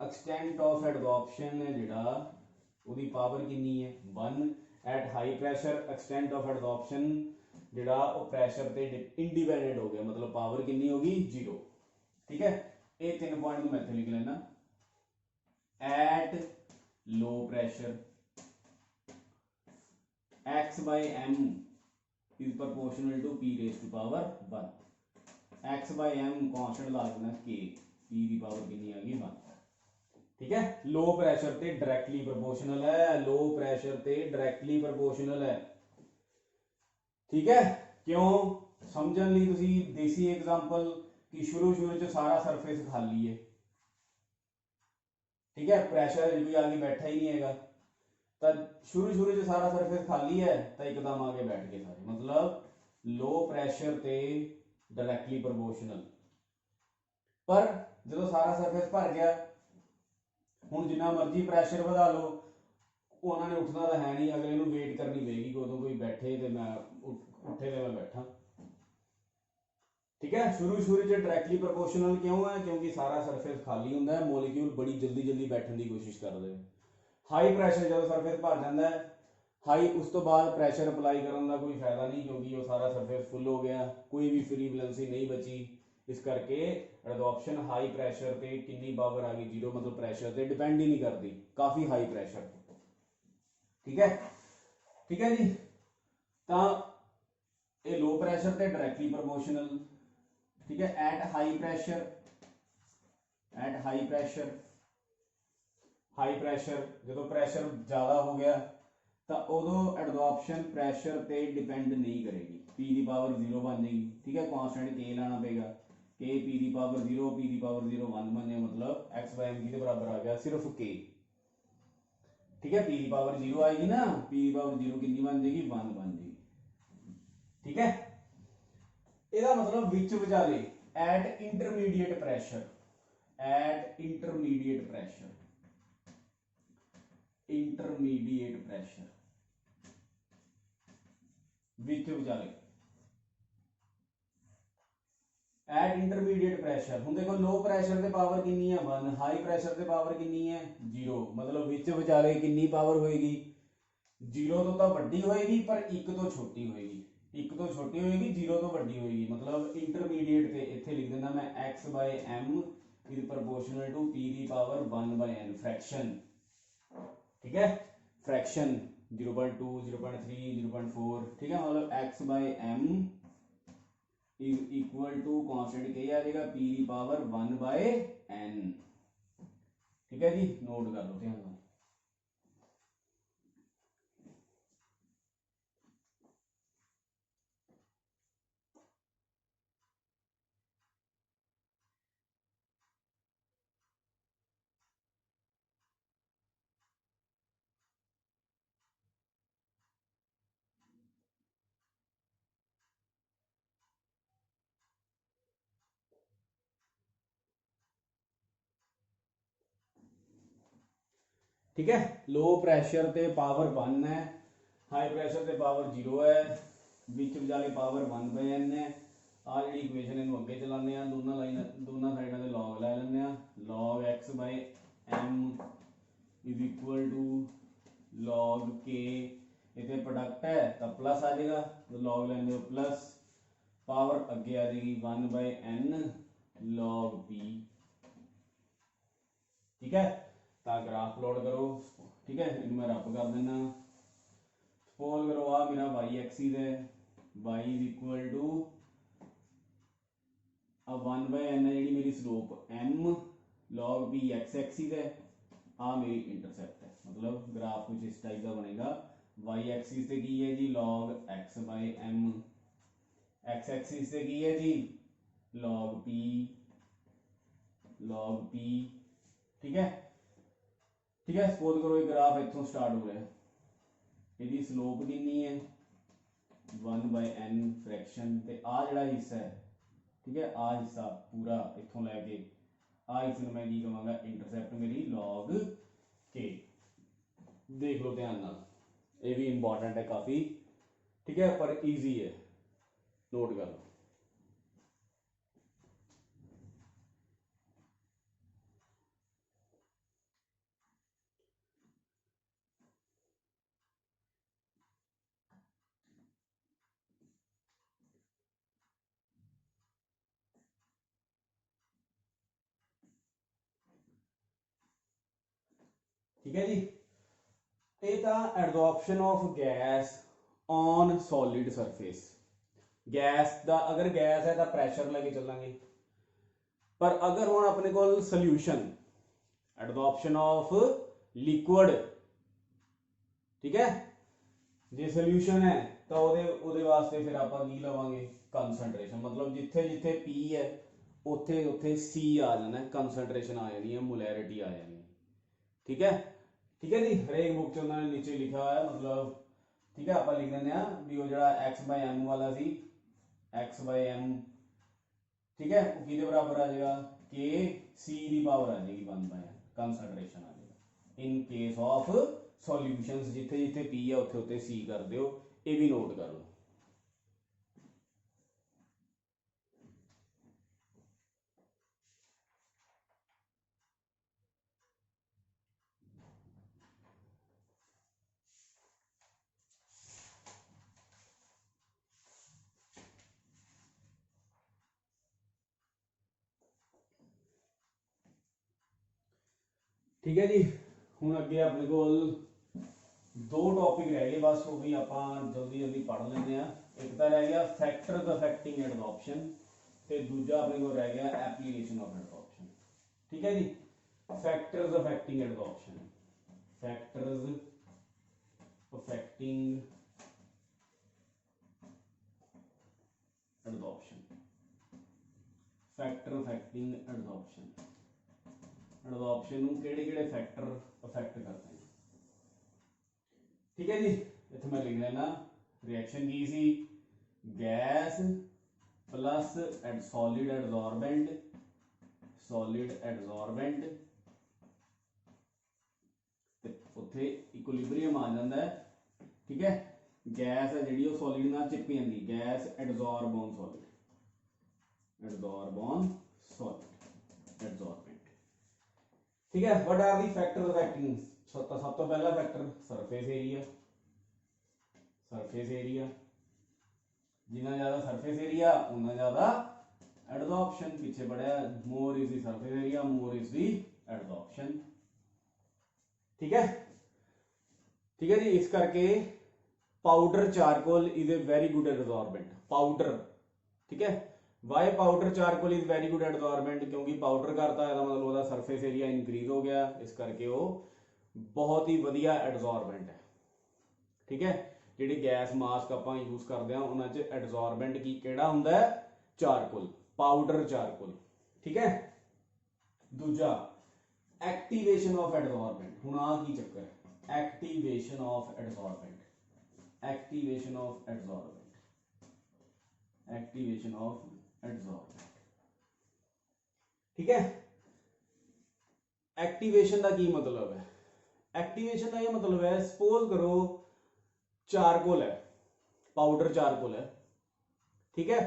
A: extent of adsorption है जिहड़ा उहदी पावर कितनी है 1, at high pressure extent of adsorption जिहड़ा वो प्रैशर ते इंडिपेंडेंट हो गया, मतलब पावर कितनी होगी 0, ठीक है। ये 3 पॉइंट मैं इत्थे लिख लेना। At low pressure x by m is proportional to p raised to power 1। x by m constant ला देना k, p की पावर कितनी आ गई 1। ठीक है, लो प्रैशर ते डायरेक्टली प्रोपोर्शनल है, लो प्रैशर ते डायरेक्टली प्रोपोर्शनल है। ठीक है, क्यों समझण लई तुसी देसी एग्जांपल कि शुरू च सारा सरफेस खाली है। ठीक है, प्रैशर कोई आगे बैठा ही नहीं है, तो शुरू च सारा सरफेस खाली है तो एकदम आगे बैठ गए सारे, मतलब लो प्रैशर ते डायरेक्टली प्रोपोर्शनल। पर जो सारा सरफेस भर गया, हुण जिन्ना मर्जी प्रैशर वधा लो, उन्होंने उठना तो है नहीं, अगले नूं वेट करनी पेगी कि उदों कोई बैठे तो मैं उठे तो मैं बैठा। ठीक है, शुरू च डायरेक्टली प्रोपोर्शनल क्यों है, क्योंकि सारा सरफेस खाली होंदा है, मॉलिक्यूल बड़ी जल्दी जल्दी बैठने की कोशिश करते हैं। हाई प्रैशर जो सरफेस भर जाता है, हाई उस तो बाद प्रैशर अप्लाई करने का कोई फायदा नहीं, क्योंकि वो सारा सरफेस फुल हो गया, कोई भी फ्री वैलेंसी नहीं बची। इस करके एडजॉर्प्शन हाई प्रैशर पे कितनी पावर आ गई 0, मतलब प्रैशर पे डिपेंड ही नहीं करती, काफी हाई प्रैशर। ठीक है, ठीक है जी, तो ये लो प्रैशर ते डायरेक्टली प्रोपोर्शनल। ठीक है, एट हाई प्रैशर जो प्रैशर ज्यादा हो गया तो उदों एडजॉर्प्शन प्रैशर पे डिपेंड नहीं करेगी, पी की पावर 0 बन जाएगी। ठीक है, कांस्टेंट के लाना पेगा, के पी की पावर 0, पी की पावर 0 1 बन जाए, मतलब एक्स बाय एम के बराबर आ गया सिर्फ के। ठीक है, पी की पावर 0 आएगी ना, पी की पावर 0 कितनी बन जाएगी 1 बन जाएगी। ठीक है, ਇਹਦਾ मतलब विच विचाले एट इंटरमीडिएट प्रैशर विच विचाले एट इंटरमीडिएट प्रैशर। हुण देखो लो प्रैशर ते पावर कितनी है 1, हाई प्रैशर ते पावर कितनी है 0, मतलब विच विचाले कितनी पावर होएगी 0 तो वड्डी होएगी पर 1 तो छोटी होएगी, 1 तो छोटी होएगी 0 तो वड्डी होएगी, मतलब इंटरमीडिएट पे इत्थे लिख देना मैं x by m is proportional to p की पावर 1 by n फ्रैक्शन। ठीक है, फ्रैक्शन 0.2 0.3 0.4। ठीक है, मतलब x by m is equal to constant के आ जाएगा p की पावर 1 by n। ठीक है जी, नोट कर लो ध्यान। ठीक है, लो प्रैशर ते पावर 1 है, हाई प्रैशर ते पावर 0 है, विच विचाले पावर 1 by n है। आ जी इक्वेशन इनू अगे चलाने, दोनों साइडों के लॉग लै लें, log x by m is equal to log के, इतने प्रोडक्ट है तो प्लस आ जाएगा, तो लॉग लेंगे हो प्लस, पावर अगे आ जाएगी 1 by n log p। ठीक है, तो ग्राफ प्लॉट करो। ठीक है, इन मैं रब कर देना, सपोज करो आ मेरा y एक्सिस है, y is equal to 1 by n है जी मेरी slope m, log p x axis है, आ मेरी इंटरसेप्ट है, मतलब ग्राफ कुछ इस टाइप का बनेगा। y एक्सिस से की है जी log x by m, x axis से की है जी log p। ठीक है, ठीक है, सपोज करो ये ग्राफ इथों स्टार्ट हो रहा है, इसकी स्लोप कितनी है 1 by n फ्रैक्शन, ते आ जिहड़ा हिस्सा है, ठीक है, आ हिस्सा पूरा इथों लैके आ हिस्से मैं की कहांगा इंटरसेप्ट मेरी log k। देख लो ध्यान नाल, ये भी इंपॉर्टेंट है काफी। ठीक है, पर इजी है, नोट कर लो। ठीक है जी। ये था adsorption of gas on solid surface. Gas का अगर गैस है तो प्रैशर लेके चलांगे, पर अगर हुण अपने को सोल्यूशन एडजॉर्प्शन ऑफ लिक्विड, ठीक है, जे सोल्यूशन है तो ਉਹਦੇ वास्ते फिर ਆਪਾਂ ਕੀ ਲਵਾਂਗੇ कंसंट्रेशन, मतलब जिथे जिथे P है ਉੱਥੇ ਉੱਥੇ C आ जाना, कंसंट्रेशन आ जानी है, मोलैरिटी आ जानी है। ठीक है, ठीक है जी। हरेक बुक च उन्होंने नीचे लिखा हुआ है, मतलब ठीक है, आप लिख दें भी वो जो x/m वाला सी x/m, ठीक है, वो किहदे बराबर आ जाएगा K C की पावर आ जाएगी 1/m, कंसंट्रेशन आ जाएगा इन केस ऑफ सॉल्यूशंस। जिथे जिथे P है उत्थे उत्थे C कर दियो, ये भी नोट कर लो। ठीक है जी। हुण अगे अपने को दो टॉपिक रह गए बस, वो भी आप जल्दी जल्दी पढ़ लेंगे। एक तो रह गया फैक्टर्स अफेक्टिंग एडजॉर्प्शन, ते दूजा अपने को रह गया एप्लीकेशन ऑफ एडजॉर्प्शन। ठीक है जी। Factors affecting adsorption, factors affecting adsorption, factor affecting adsorption. Adsorption नूं किहड़े-किहड़े फैक्टर अफेक्ट करते हैं। ठीक है जी। इत्थे मैं लिख लेना रिएक्शन की सी, gas plus solid adsorbent, solid adsorbent उत्थे इक्विलिब्रियम आ जाता है। ठीक है, गैस है जी सॉलिड नाल चिपक जाती, gas adsorb on solid, adsorb on solid adsorbent. ठीक है, what are the factors affecting? सब तो पहला factor surface area, surface area, जितना ज्यादा सरफेस एरिया उतना ज्यादा एडजॉर्प्शन। पीछे पढ़िया more is the surface area more is the adsorption. ठीक है, ठीक है जी। इस करके powder charcoal is a very good adsorbent, powder. ठीक है, why powder charcoal is very good adsorbent? क्योंकि पाउडर करता है मतलब ਉਹਦਾ सरफेस एरिया इंक्रीज हो गया, इस करके वो बहुत ही वधिया एडजॉर्बेंट है। ठीक है, ਜਿਹੜੀ गैस मास्क ਆਪਾਂ यूज करते हैं ਉਹਨਾਂ 'ਚ एडजॉर्बेंट की ਕਿਹੜਾ ਹੁੰਦਾ है? Charcoal, powder charcoal. ठीक है, दूजा एक्टिवेशन ऑफ एडजॉर्बेंट। हुण आ की चक्कर है, activation of adsorbent, activation of adsorbent, activation of adsorbent. ठीक है, एक्टिवेशन का की मतलब है? एक्टिवेशन का यह मतलब है, सपोज करो चारकोल है, पाउडर चारकोल है। ठीक है,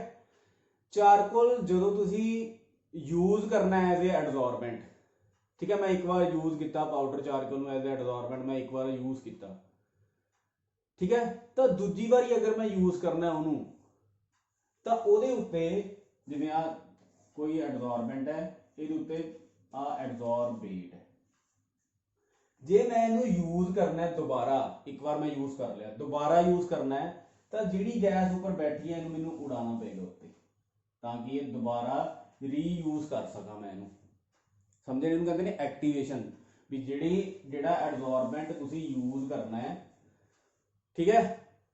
A: चारकोल जो तुसी यूज करना है एज ए एडजॉर्बेंट, ठीक है, मैं एक बार यूज किया powder charcoal as a adsorbent, मैं एक बार यूज किया। ठीक है, तो दूजी बारी अगर मैं यूज करना है उन्होंने, तो ਉਹਦੇ ਉੱਤੇ जिवें आ कोई एडजॉर्बेंट है, ਇਹਦੇ ਉੱਤੇ आ एडजॉर्बेट है। जे मैं इनू यूज करना है दोबारा, एक बार मैं यूज कर लिया, दोबारा यूज करना है, तो जिहड़ी गैस उपर बैठी है इनू मैनू उड़ाना पेगा उत्ते, ताकि ये दोबारा रीयूज कर सका मैं इनू। समझे? इनू कहते हैं एक्टिवेशन, भी जिहड़ा एडजॉर्बेंट तुसी यूज करना है, ठीक है,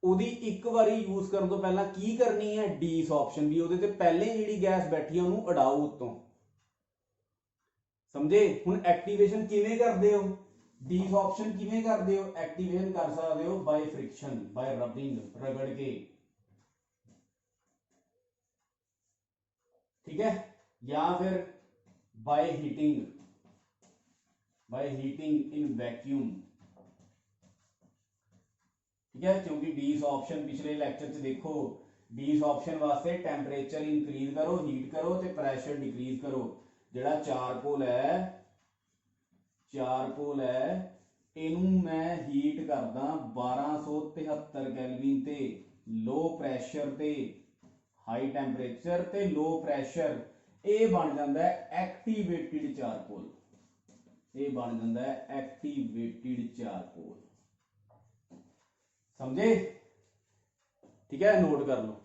A: ਉਹਦੀ ਇੱਕ ਵਾਰੀ यूज करने तो पहला की करनी है? ਡੀਸऑप्शन, भी ਉਹਦੇ ਤੇ पहले जिहड़ी गैस बैठी है ਉਹਨੂੰ उड़ाओ उत्तों। समझे? हुण एक्टिवेशन किवें करदे हो? ਡੀਸऑप्शन किवें करदे हो? एक्टिवेशन कर सकते हो बाय फ्रिक्शन, बाय रबिंग, रगड़ के। ठीक है, या फिर by heating, by heating in vacuum. ठीक है, क्योंकि ਡੀਸऑप्शन पिछले लैक्चर च देखो, ਡੀਸऑप्शन वास्ते टैंपरेचर इंक्रीज करो, हीट करो, ते प्रैशर डिक्रीज करो। जिहड़ा चारकोल है, चारकोल है, इनू मैं हीट करदा 1273 कैलविन ते लो प्रैशर ते हाई टैंपरेचर ते लो प्रैशर, ये बन जाता है एक्टिवेटेड चारकोल। ये बन जाता है एक्टिवेटेड चारकोल। समझे? ठीक है, नोट कर लो।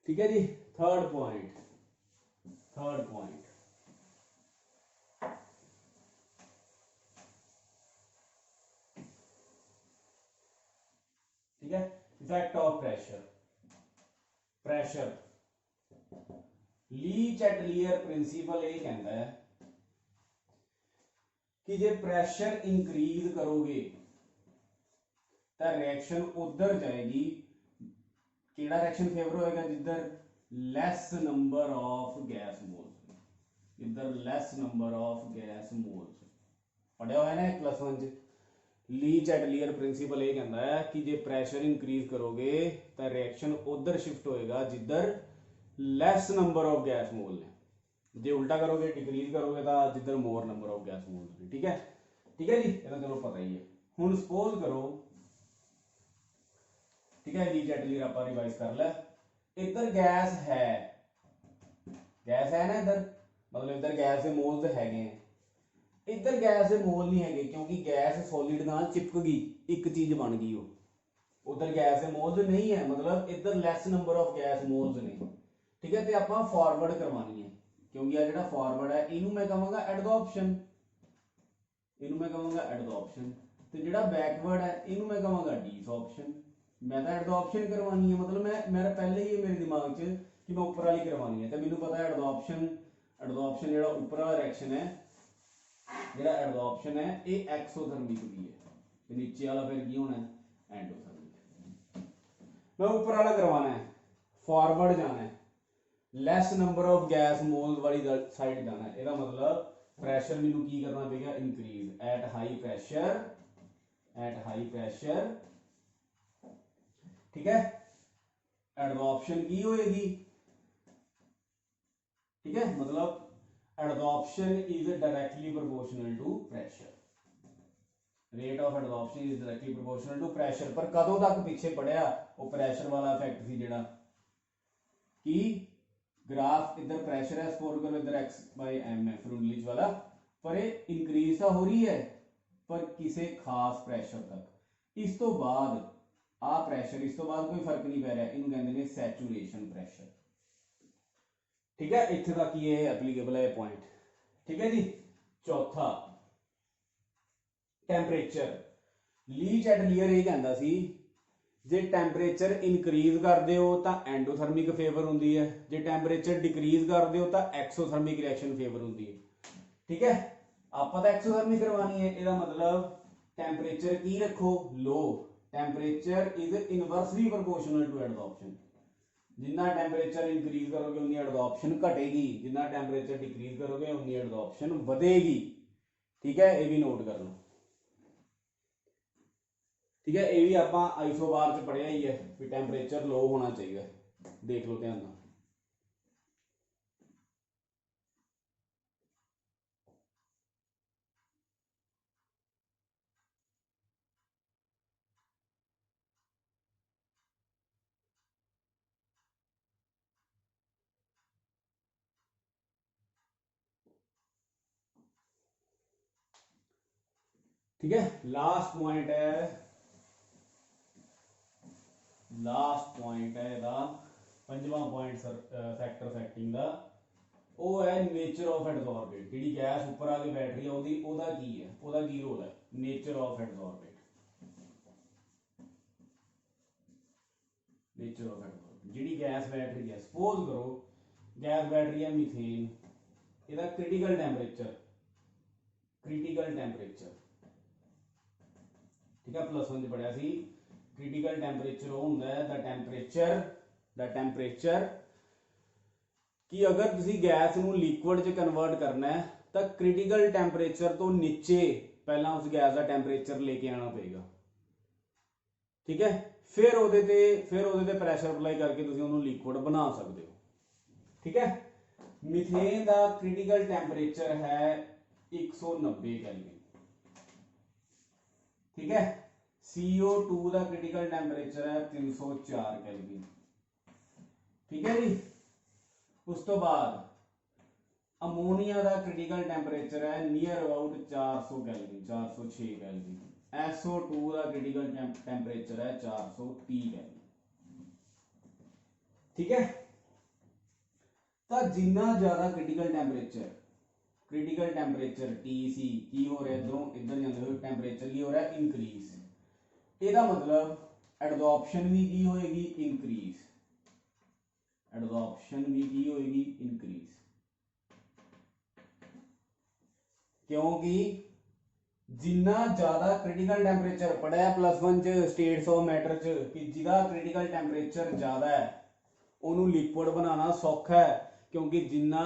A: ठीक है जी, थर्ड पॉइंट, थर्ड पॉइंट, ठीक है, effect of pressure. Pressure Lee Chatelier principal ये कहता है कि जे प्रेशर इंक्रीज करोगे तो रिएक्शन उधर जाएगी, केड़ा रिएक्शन फेवर होएगा, जिधर less number of gas moles, इधर less number of gas moles. पढ़िया हुआ है ना +1 ली चैटलियर प्रिंसिपल ये कहता है कि जे प्रेशर इंक्रीज करोगे तो रिएक्शन उधर शिफ्ट होएगा जिधर लेस नंबर ऑफ गैस मोल ने, जे उल्टा करोगे डिक्रीज करोगे तो जिधर मोर नंबर ऑफ गैस मोल्स ने। ठीक है, ठीक है जी, ये तो चलो पता ही है। हुण सपोज करो, ठीक है, ली चैटलियर आप रिवाइज कर ले, इधर गैस है, गैस है ना इधर, मतलब इधर गैस के मोल्स हैगे, इधर गैस के मोल नहीं है क्योंकि गैस सॉलिड नाल चिपक गई, एक चीज बन गई वो, उधर गैस के मोल्स नहीं है, मतलब इधर less number of gas moles ने। ठीक है, तो आप फॉरवर्ड करवानी है, क्योंकि आ जो फॉरवर्ड है इनू मैं कहूँगा एडजॉर्प्शन, इनू मैं कहूँगा एडजॉर्प्शन, तो जो बैकवर्ड है इनू मैं कहूँगा डिसऑर्प्शन। मैं तो एडजॉर्प्शन करवानी है, मतलब मैं मेरा पहले ही मेरे दिमाग च कि मैं उपर वाली करवानी है, तो मैनू पता है एडजॉर्प्शन, एडजॉर्प्शन जो उपर वाला रिएक्शन है, जो एडजॉर्प्शन है ये एक्सोथर्मिक भी है, तो नीचे वाला फिर की होना है एंडोथर्मिक। मैं ऊपर वाला करवाना है, फॉरवर्ड जाना है, लेस नंबर ऑफ गैस मोल वाली साइड जाना है, इसका मतलब प्रेशर मैनू की करना पेगा increase at high pressure, at high pressure. ठीक है, एडजॉर्प्शन की होएगी, ठीक है, मतलब adsorption is directly proportional to pressure, rate of adsorption is directly proportional to pressure. पर कदों तक पीछे पढ़िया वो प्रेशर वाला इफेक्ट थी जेड़ा कि ग्राफ इधर प्रेशर है, स्कोर करो इधर x/m है फ्रूडलिच वाला, पर ये इंक्रीज तो हो रही है पर किसी खास प्रेशर तक, इस तो बाद आ प्रेशर, इस तो बाद कोई फर्क नहीं पै रहा, इनू कहते हैं सैचुरेशन प्रेशर। ठीक है, इत्थे तक ये एप्लीकेबल है पॉइंट। ठीक है जी, चौथा टैंपरेचर। ली चैटलियर ये कहता सी जे टैंपरेचर इंक्रीज करते हो तो एंडोथर्मिक फेवर होंगी है, जे टैंपरेचर डिक्रीज करते हो तो एक्सोथर्मिक रिएक्शन फेवर होंगी है। ठीक है, आप तो एक्सोथर्मिक करवानी है, इसका मतलब टैंपरेचर की रखो low, temperature is inversely proportional to adsorption, जितना टैंपरेचर इंक्रीज करोगे उन्नी एडजॉर्प्शन घटेगी, जितना टैंपरेचर डिक्रीज करोगे उन्नी एडजॉर्प्शन बढ़ेगी। ठीक है, ये भी नोट कर लो। ठीक है, ये भी आप आइसोबार च पढ़िया ही है कि टैंपरेचर लो होना चाहिए, देख लो ध्यान। ठीक है, लास्ट पॉइंट है, लास्ट पॉइंट है ਇਹਦਾ पंजवां पॉइंट फैक्टर फैक्टिंग ਦਾ, ਉਹ है नेचर ऑफ एडजॉर्बेट। जी गैस उपर आके बैठ रही है ਉਹਦਾ की है, ਉਹਦਾ की रोल है, nature of adsorbate, nature of adsorbate. जी गैस बैठ रही है, सपोज करो गैस बैठ रही है मीथेन, ਇਹਦਾ क्रिटिकल टैंपरेचर, क्रिटिकल टैंपरेचर, ठीक है, +1 पढ़िया सी क्रिटिकल टैंपरेचर वो होंदा है द टैंपरेचर कि अगर तुसी गैस नूं लिक्विड च कन्वर्ट करना है तो क्रिटिकल टैंपरेचर तो नीचे पहला उस गैस का टैंपरेचर लेके आना पेगा, ठीक है। फिर ਉਹਦੇ ਤੇ ਪ੍ਰੈਸ਼ਰ ਅਪਲਾਈ ਕਰਕੇ ਤੁਸੀਂ ਉਹਨੂੰ ਲਿਕੁਇਡ ਬਣਾ ਸਕਦੇ ਹੋ, ठीक है। मीथेन का क्रिटिकल टैंपरेचर है 190 केल्विन, ठीक है। CO2 का क्रिटिकल टैंपरेचर है 304 केल्विन, ठीक है जी। उस तो बाद अमोनिया का क्रिटिकल टैंपरेचर है near about 400 kelvin, 406 kelvin. SO2 का क्रिटिकल टैंपरेचर है 430 केल्विन, ठीक है। तो जिन्ना ज्यादा क्रिटिकल टैंपरेचर TC की हो रहा है, इधरों इधर जाते हुए टैंपरेचर की हो रहा है इंक्रीज, ਇਹਦਾ मतलब एडजॉर्प्शन भी की होएगी इंक्रीज, एडजॉर्प्शन भी की होएगी इंक्रीज, क्योंकि जिन्ना ज्यादा क्रिटिकल टैंपरेचर पढ़ा +1 च स्टेट्स ऑफ मैटर च कि जिदा क्रिटिकल टैंपरेचर ज्यादा है ਉਹਨੂੰ लिक्विड बनाना सौखा है, क्योंकि जिन्ना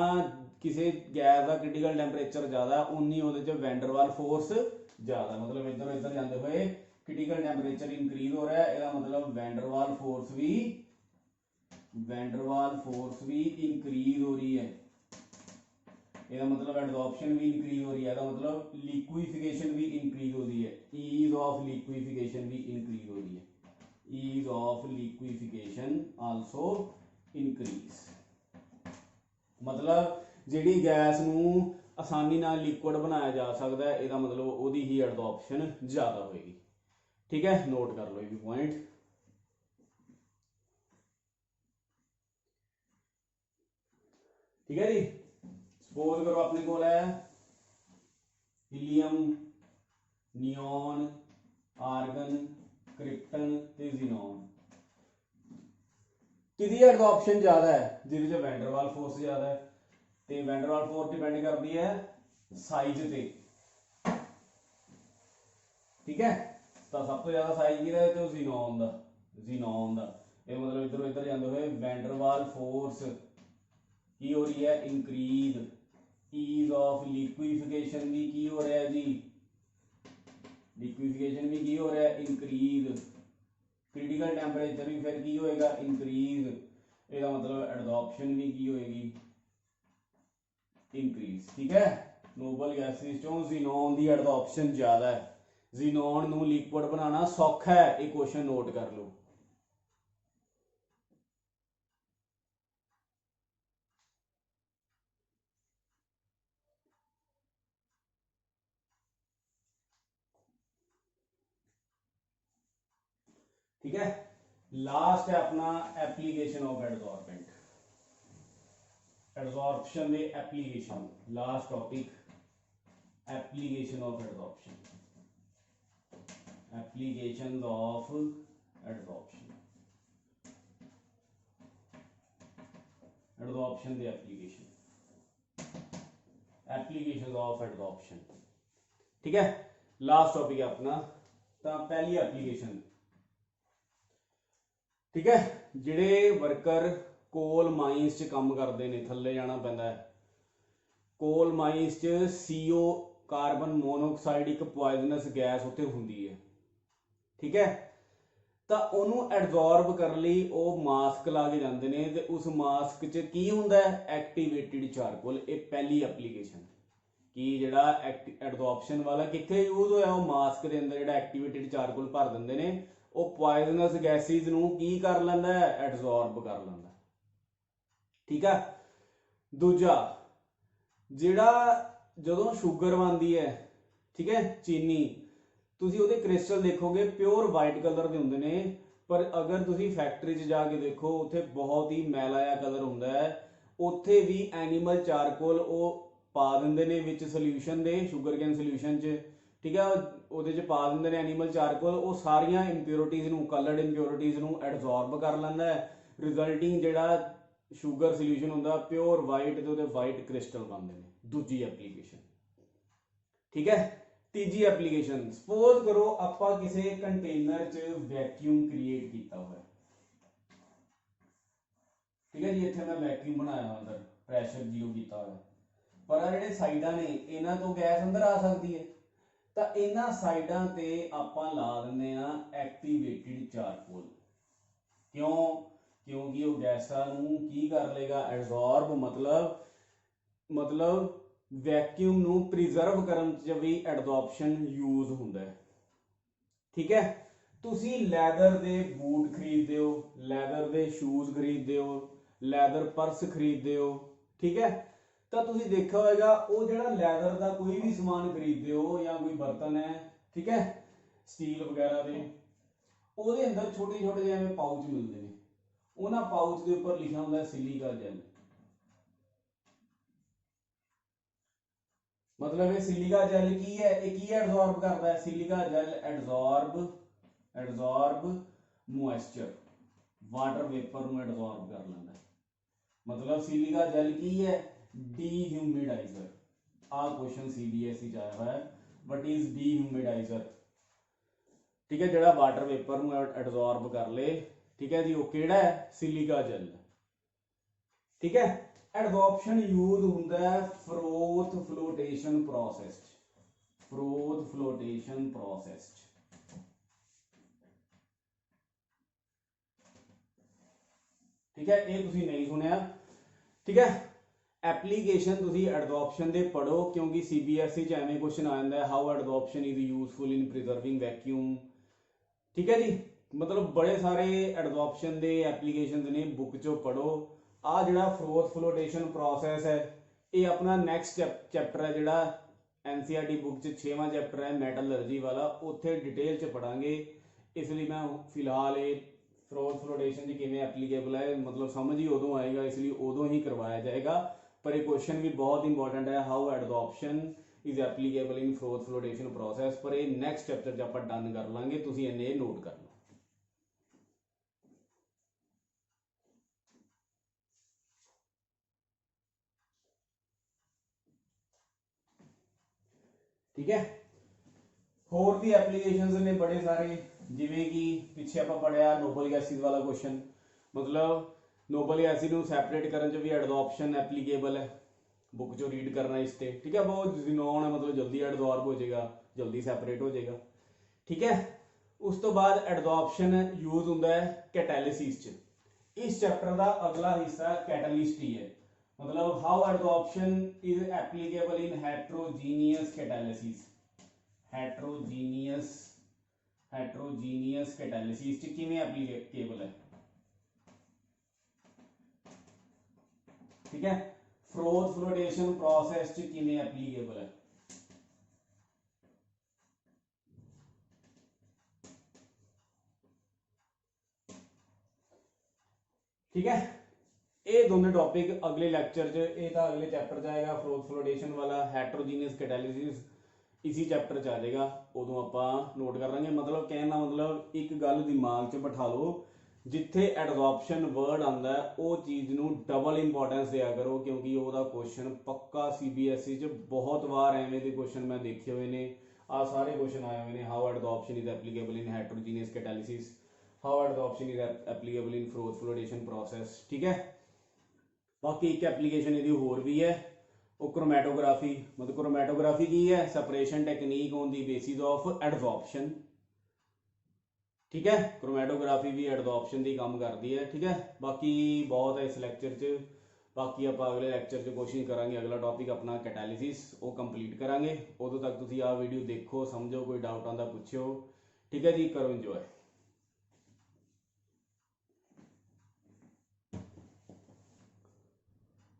A: किसी गैस का क्रिटिकल टैंपरेचर ज्यादा उन्नी ਉਹਦੇ ਚ वैंडरवाल फोर्स ज्यादा, मतलब इधर इधर जाते हुए क्रिटिकल टैंपरेचर इंक्रीज हो रहा है, ਇਹਦਾ मतलब वैंडरवाल फोर्स भी इंक्रीज हो रही है, ਇਹਦਾ मतलब एडजॉर्प्शन भी इंक्रीज हो रही है, ਇਹਦਾ मतलब लिक्विफिकेशन भी इंक्रीज हो रही है, ईज ऑफ लिक्विफिकेशन भी इंक्रीज हो रही है, ease of liquefaction also increase. मतलब जिहड़ी गैस नूं आसानी नाल लिक्विड बनाया जा सकता है, ਇਹਦਾ मतलब ਉਹਦੀ ही एडजॉर्प्शन ज़्यादा होएगी, ठीक है। नोट कर लो ये भी पॉइंट, ठीक है जी। सपोज करो अपने को है हीलियम, नियॉन, आर्गन, क्रिप्टन ते ज़ीनॉन, किसी एडजॉर्प्शन ज्यादा है जिहदे वैंडरवाल फोर्स ज्यादा है, ते वैंडरवाल फोर्स डिपेंड करती है साइज ते, ठीक है। तो सब तो ज्यादा साइज किहदा है, तो ज़ीनॉन दा ये मतलब इधरों इधर जाते हुए वैंडरवाल फोर्स की हो रही है इंक्रीज, ईज ऑफ लिक्विफिकेशन भी की हो रहा है जी, लिक्विफिकेशन भी की हो रहा है इंक्रीज, क्रिटिकल टैंपरेचर भी फिर की होएगा इंक्रीज, इसका मतलब एडजॉर्प्शन भी की होएगी इंक्रीज, ठीक है। नोबल गैसेस चों ज़ीनॉन की एडजॉर्प्शन ज्यादा है, ज़ीनॉन नूं लिक्विड बनाना सौखा है, ये क्वेश्चन नोट कर लो, ठीक है। लास्ट है अपना एप्लीकेशन ऑफ एडजॉर्बेंट, एडजॉर्प्शन में application, last topic application of adsorption, application of adsorption, adsorption the application of adsorption, ठीक है। लास्ट टॉपिक है अपना, तो पहली एप्लीकेशन, ठीक है। जिहड़े वर्कर कोल माइनस च काम करते हैं, थले जाना पैंदा है, कोल माइनस च CO कार्बन मोनोऑक्साइड एक पॉइजनस गैस उत्थे हुंदी है, ठीक है। तो उन्होंने एडजॉर्ब करने लई वो मास्क ला के जाते हैं, तो उस मास्क च की हुंदा है एक्टिवेटेड चारकोल, ये पहली एप्लीकेशन कि जिहड़ा एडजॉर्प्शन वाला कित्थे यूज होया, वो मास्क के अंदर जिहड़ा एक्टिवेटेड चारकोल भर दिंदे ने, वो पॉइजनस गैसिज नूं की कर लैंदा है, एडजॉर्ब कर लैंदा, ठीक है। दूजा जिहड़ा जदों शुगर बनती है, ठीक है, चीनी, तुसीं उहदे क्रिस्टल देखोगे प्योर वाइट कलर के हुंदे ने, पर अगर तुसीं फैक्ट्री च जाके देखो उत्थे बहुत ही मैला जिहा कलर हुंदा है, उत्थे भी एनीमल चारकोल वो पा दिंदे ने विच सोल्यूशन दे, शुगर कैन सोल्यूशन च, ठीक है, ਉਹਦੇ ਚ ਪਾ ਦਿੰਦੇ ਨੇ ਐਨੀਮਲ ਚਾਰਕੋਲ, ਉਹ ਸਾਰੀਆਂ ਇੰਪਿਓਰਿਟੀਜ਼ ਨੂੰ, ਕਲਰਡ ਇੰਪਿਓਰਿਟੀਜ਼ ਨੂੰ ਐਡਜ਼ੌਰਬ ਕਰ ਲੈਂਦਾ ਹੈ, ਰਿਜ਼ਲਟਿੰਗ ਜਿਹੜਾ ਸ਼ੂਗਰ ਸੋਲਿਊਸ਼ਨ ਹੁੰਦਾ ਪਿਓਰ ਵਾਈਟ ਤੇ ਉਹਦੇ ਵਾਈਟ ਕ੍ਰਿਸਟਲ ਬਣਦੇ ਨੇ। ਦੂਜੀ ਐਪਲੀਕੇਸ਼ਨ, ਠੀਕ ਹੈ। ਤੀਜੀ ਐਪਲੀਕੇਸ਼ਨ, ਸਪੋਜ਼ ਕਰੋ ਆਪਾਂ ਕਿਸੇ ਕੰਟੇਨਰ 'ਚ ਵੈਕਿਊਮ ਕ੍ਰੀਏਟ ਕੀਤਾ ਹੋਇਆ, ਠੀਕ ਹੈ ਜੀ। ਇੱਥੇ ਮੈਂ ਵੈਕਿਊਮ ਬਣਾਇਆ, ਅੰਦਰ ਪ੍ਰੈਸ਼ਰ 0 ਕੀਤਾ ਹੋਇਆ, ਪਰ ਆ ਜਿਹੜੇ ਸਾਈਡਾਂ ਨੇ ਇਹਨਾਂ ਤੋਂ ਗੈਸ ਅੰਦਰ ਆ ਸਕਦੀ ਹੈ, ਤਾਂ ਇਹਨਾਂ ਸਾਈਡਾਂ ਤੇ ਆਪਾਂ ਲਾ ਦਿੰਦੇ ਆ ਐਕਟੀਵੇਟਿਡ ਚਾਰਕੋਲ। ਕਿਉਂ? ਕਿਉਂਕਿ ਉਹ ਗੈਸਾਂ ਨੂੰ ਕੀ ਕਰ ਲੇਗਾ, ਐਬਜ਼ੌਰਬ, ਮਤਲਬ ਵੈਕਿਊਮ ਨੂੰ ਪ੍ਰੀਜ਼ਰਵ ਕਰਨ 'ਚ ਵੀ ਐਡਜ਼ੌਰਪਸ਼ਨ ਯੂਜ਼ ਹੁੰਦਾ ਹੈ, ਠੀਕ ਹੈ। ਤੁਸੀਂ ਲੈਦਰ ਦੇ ਬੂਟ ਖਰੀਦਦੇ ਹੋ, ਲੈਦਰ ਦੇ ਸ਼ੂਜ਼ ਖਰੀਦਦੇ ਹੋ, ਲੈਦਰ ਪਰਸ ਖਰੀਦਦੇ ਹੋ, ਠੀਕ ਹੈ। ਤਾਂ ਤੁਸੀਂ ਦੇਖਿਆ ਹੋਏਗਾ ਉਹ ਜਿਹੜਾ ਲੈਦਰ ਦਾ ਕੋਈ ਵੀ ਸਮਾਨ ਖਰੀਦਦੇ ਹੋ ਜਾਂ ਕੋਈ ਬਰਤਨ ਹੈ, ਠੀਕ ਹੈ, ਸਟੀਲ ਵਗੈਰਾ ਦੇ, ਉਹਦੇ ਅੰਦਰ ਛੋਟੇ ਛੋਟੇ ਜਿਹੇ ਪਾਊਚ ਮਿਲਦੇ ਨੇ, ਉਹਨਾਂ ਪਾਊਚ ਦੇ ਉੱਪਰ ਲਿਖਿਆ ਹੁੰਦਾ ਸਿਲੀਕਾ ਜੈਲ। मतलब ये सिलिका जेल की है, ये की एडजॉर्ब करता है, silica gel adsorb moisture, water vapour ਨੂੰ एडजॉर्ब कर ਲੈਂਦਾ है। मतलब सिलिका जेल की है, डीह्यूमिडाइजर। आ क्वेश्चन सीबीएसई ਚ आया है, व्हाट इज डीह्यूमिडाइजर, ठीक है, ਜਿਹੜਾ वाटर वेपर ਨੂੰ एडजॉर्ब कर ले, ठीक है जी, वो ਕਿਹੜਾ है, सिलिका जेल, ठीक है। एडजॉर्प्शन यूज होता है froth flotation process, froth flotation process, ठीक है। ये तुसी नहीं सुनिया, ठीक है। एप्लीकेशन तुसी एडजॉर्प्शन दे पढ़ो, क्योंकि सीबीएसई च एवें क्वेश्चन आ जाता है, how adsorption is useful in preserving vacuum, ठीक है जी। मतलब बड़े सारे एडजॉर्प्शन दे एप्लीकेशन ने, बुक चो पढ़ो। आ जिहड़ा फ्रोथ फ्लोटेशन प्रोसेस है, ये अपना नैक्सट चैप्टर है, जिहड़ा एनसीईआरटी बुक च 6वां चैप्टर है मैटलर्जी वाला, उत्थे डिटेल च पढ़ांगे। इसलिए मैं फिलहाल ये फ्रोथ फ्लोटेशन जी किवें एप्लीकेबल है, मतलब समझ ही उदों आएगा, इसलिए उदों ही करवाया जाएगा। पर ये क्वेश्चन भी बहुत इंपॉर्टेंट है, how adsorption is applicable in froth flotation process, पर ये नैक्सट चैप्टर च आपां डन कर लांगे, तुसीं इन्ने नोट कर लो। ठीक है। होर भी एप्लीकेशंस ने बड़े सारे, जिवें कि पिछे आपां पढ़िया नोबल गैसिस वाला क्वेश्चन, मतलब नोबल गैसिस नूं सैपरेट करन च भी एडजॉर्प्शन एप्लीकेबल है, बुक चो रीड करना इस ते, ठीक है। बहुत जिनोन है, मतलब जल्दी एडजॉर्ब हो जाएगा, जल्दी सैपरेट हो जाएगा, ठीक है। उस तो बाद एडजॉर्प्शन यूज होंदा है कैटालिसिस च। इस चैप्टर का अगला हिस्सा कैटालिस्ट ही है, मतलब how adsorption is applicable in heterogeneous catalysis, heterogeneous catalysis च किवें एप्लीकेबल है, ठीक है। फ्रोथ फ्लोटेशन प्रोसेस च किवें एप्लीकेबल है, ठीक है। ये दोनों टॉपिक अगले लैक्चर च, ये तो अगले चैप्टर च आएगा, फ्रोथ फ्लोटेशन वाला, हेट्रोजीनियस कैटालिसिस इसी चैप्टर च आ जाएगा, उदों आपां नोट कर लेंगे। मतलब कहने का मतलब एक गल दिमाग च बिठा लो, जिथे एडजॉर्प्शन वर्ड आंदा है वो चीज़ नूं डबल इंपॉर्टेंस दिया करो, क्योंकि वह क्वेश्चन पक्का सीबीएसई च बहुत बार एवें दे क्वेश्चन मैं देखे हुए ने, आ सारे क्वेश्चन आए हुए हैं। How adsorption is applicable in heterogeneous catalysis, how adsorption is applicable in froth flotation process, ठीक है। बाकी एक एप्लीकेशन इहदी होर भी है, वो क्रोमैटोग्राफी, मतलब क्रोमैटोग्राफी की है, separation technique on the basis of adsorption, ठीक है। क्रोमैटोग्राफी भी एडजॉर्प्शन की काम करती है, ठीक है। बाकी बहुत है इस लैक्चर च, बाकी आप अगले लैक्चर च कोशिश करांगे अगला टॉपिक अपना कैटालिसिस वो कंप्लीट करांगे। उदों तक तुसीं आ वीडियो देखो, समझो, कोई डाउट आंदा पुछो, ठीक है जी। करो इंजॉय।